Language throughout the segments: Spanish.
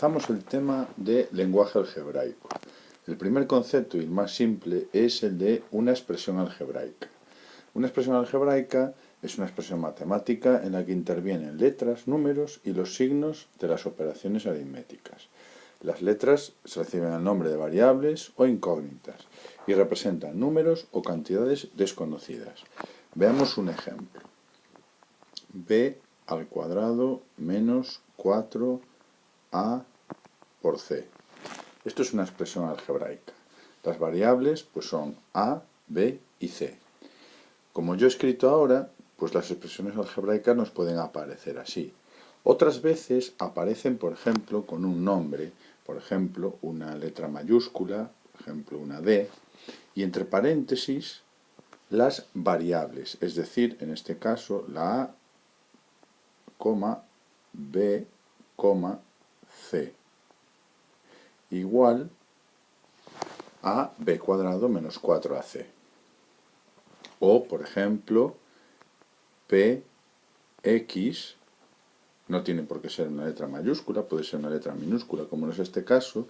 comenzamos el tema de lenguaje algebraico. El primer concepto y el más simple es el de una expresión algebraica. Una expresión algebraica es una expresión matemática en la que intervienen letras, números y los signos de las operaciones aritméticas. Las letras se reciben el nombre de variables o incógnitas y representan números o cantidades desconocidas. Veamos un ejemplo. B al cuadrado menos 4a por c. Esto es una expresión algebraica. Las variables pues son a, b y c. Como yo he escrito ahora, pues las expresiones algebraicas nos pueden aparecer así. Otras veces aparecen, por ejemplo, con un nombre, por ejemplo, una letra mayúscula, por ejemplo, una D, y entre paréntesis las variables, es decir, en este caso la A, B, C, igual a b cuadrado menos 4ac. O, por ejemplo, px, no tiene por qué ser una letra mayúscula, puede ser una letra minúscula, como no es este caso,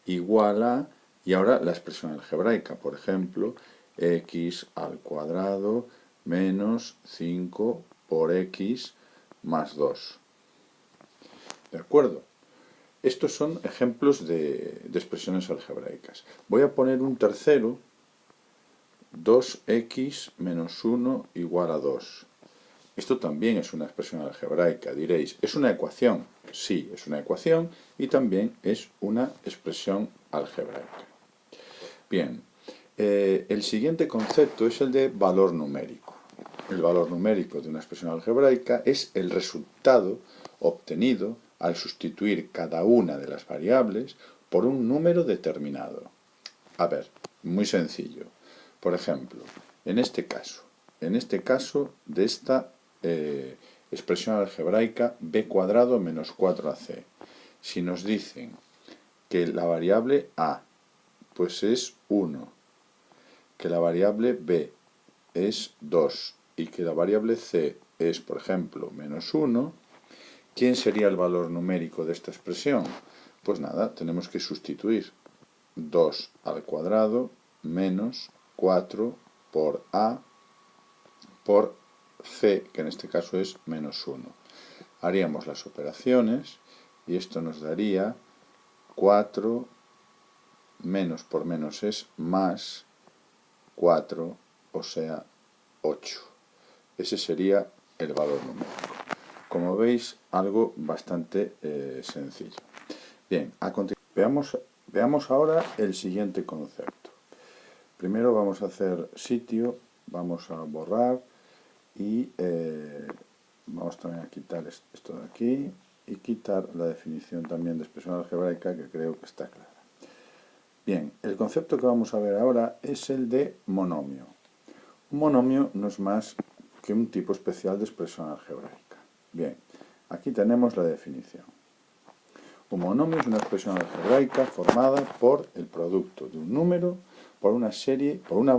igual a, y ahora la expresión algebraica, por ejemplo, x al cuadrado menos 5 por x más 2. ¿De acuerdo? Estos son ejemplos de expresiones algebraicas. Voy a poner un tercero, 2x menos 1 igual a 2. Esto también es una expresión algebraica. Diréis, ¿es una ecuación? Sí, es una ecuación y también es una expresión algebraica. Bien, el siguiente concepto es el de valor numérico. El valor numérico de una expresión algebraica es el resultado obtenido al sustituir cada una de las variables por un número determinado. A ver, muy sencillo. Por ejemplo, en este caso de esta expresión algebraica b cuadrado menos 4ac, si nos dicen que la variable a pues es 1, que la variable b es 2 y que la variable c es, por ejemplo, menos 1, ¿quién sería el valor numérico de esta expresión? Pues nada, tenemos que sustituir 2 al cuadrado menos 4 por a por c, que en este caso es menos 1. Haríamos las operaciones y esto nos daría 4 menos por menos es más 4, o sea 8. Ese sería el valor numérico. Como veis, algo bastante sencillo. Bien, a continuación, veamos ahora el siguiente concepto. Primero vamos a hacer sitio, vamos a borrar y vamos también a quitar esto de aquí y quitar la definición también de expresión algebraica, que creo que está clara. Bien, el concepto que vamos a ver ahora es el de monomio. Un monomio no es más que un tipo especial de expresión algebraica. Bien, aquí tenemos la definición. Un monomio es una expresión algebraica formada por el producto de un número por una serie, por una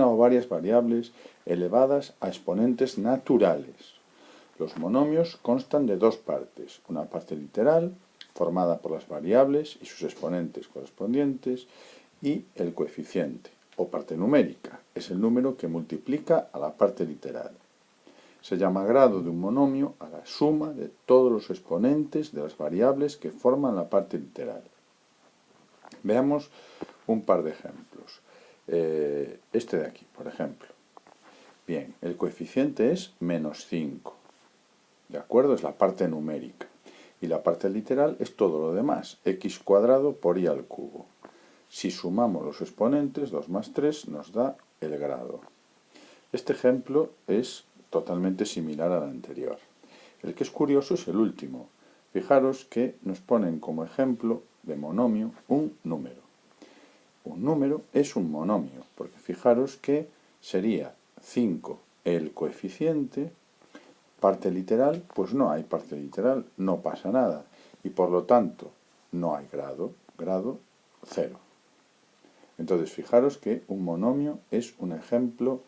o varias variables elevadas a exponentes naturales. Los monomios constan de dos partes, una parte literal, formada por las variables y sus exponentes correspondientes, y el coeficiente, o parte numérica, es el número que multiplica a la parte literal. Se llama grado de un monomio a la suma de todos los exponentes de las variables que forman la parte literal. Veamos un par de ejemplos. Este de aquí, por ejemplo. Bien, el coeficiente es menos 5. ¿De acuerdo? Es la parte numérica. Y la parte literal es todo lo demás, x cuadrado por y al cubo. Si sumamos los exponentes, 2 más 3 nos da el grado. Este ejemplo es totalmente similar al anterior. El que es curioso es el último. Fijaros que nos ponen como ejemplo de monomio un número. Un número es un monomio, porque fijaros que sería 5 el coeficiente, parte literal, pues no hay parte literal, no pasa nada. Y por lo tanto, no hay grado 0. Entonces, fijaros que un monomio es un ejemplo,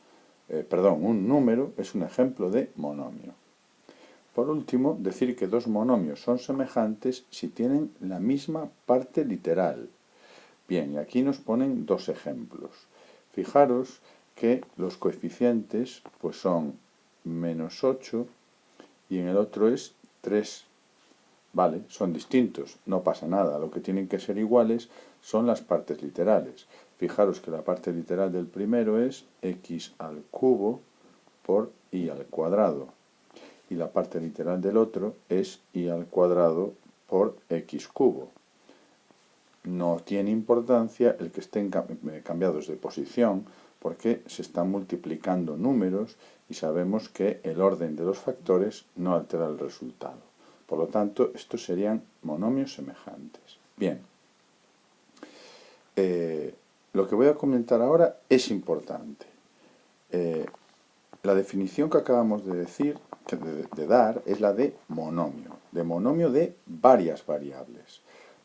un número es un ejemplo de monomio. Por último, decir que dos monomios son semejantes si tienen la misma parte literal. Bien, y aquí nos ponen dos ejemplos. Fijaros que los coeficientes pues son -8 y en el otro es 3. Vale, son distintos, no pasa nada. Lo que tienen que ser iguales son las partes literales. Fijaros que la parte literal del primero es x al cubo por y al cuadrado. Y la parte literal del otro es y al cuadrado por x cubo. No tiene importancia el que estén cambiados de posición porque se están multiplicando números y sabemos que el orden de los factores no altera el resultado. Por lo tanto, estos serían monomios semejantes. Bien, lo que voy a comentar ahora es importante. La definición que acabamos de decir, de dar, es la de monomio de varias variables.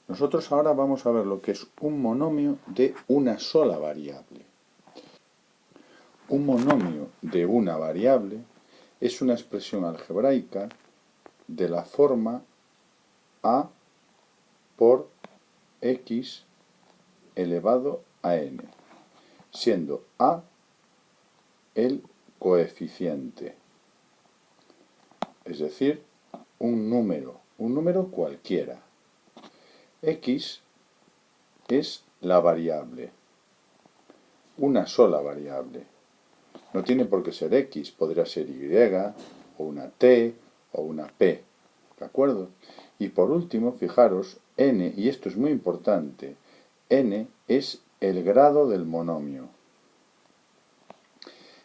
Nosotros ahora vamos a ver lo que es un monomio de una sola variable. Un monomio de una variable es una expresión algebraica de la forma a por x elevado a n, siendo a el coeficiente, es decir, un número cualquiera. X es la variable, una sola variable. No tiene por qué ser X, podría ser Y, o una T, o una P, ¿de acuerdo? Y por último, fijaros, n, y esto es muy importante, n es el grado del monomio.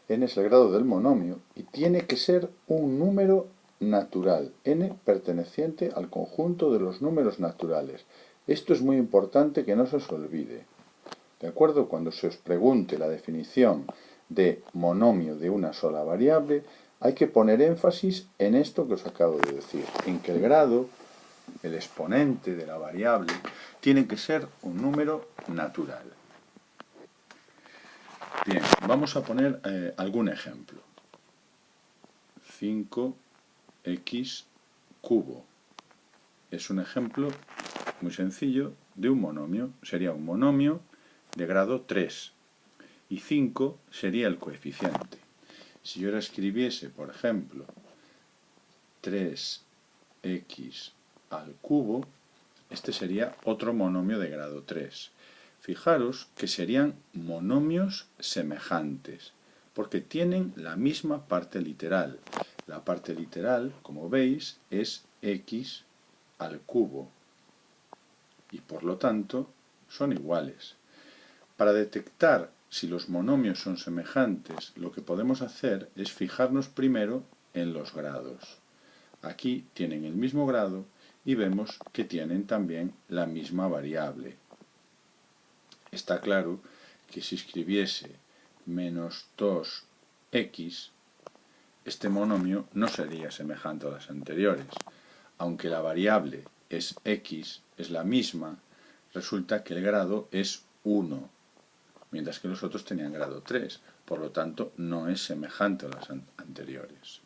N es el grado del monomio y tiene que ser un número natural, n perteneciente al conjunto de los números naturales. Esto es muy importante que no se os olvide. ¿De acuerdo? Cuando se os pregunte la definición de monomio de una sola variable, hay que poner énfasis en esto que os acabo de decir, en que el grado, el exponente de la variable, tiene que ser un número natural. Bien, vamos a poner algún ejemplo. 5x cubo. Es un ejemplo muy sencillo de un monomio. Sería un monomio de grado 3. Y 5 sería el coeficiente. Si yo ahora escribiese, por ejemplo, 3x al cubo, este sería otro monomio de grado 3. Fijaros que serían monomios semejantes, porque tienen la misma parte literal. La parte literal, como veis, es x al cubo, y por lo tanto son iguales. Para detectar si los monomios son semejantes, lo que podemos hacer es fijarnos primero en los grados. Aquí tienen el mismo grado y vemos que tienen también la misma variable. Está claro que si escribiese menos 2x, este monomio no sería semejante a las anteriores. Aunque la variable es x, es la misma, resulta que el grado es 1, mientras que los otros tenían grado 3, por lo tanto no es semejante a las anteriores.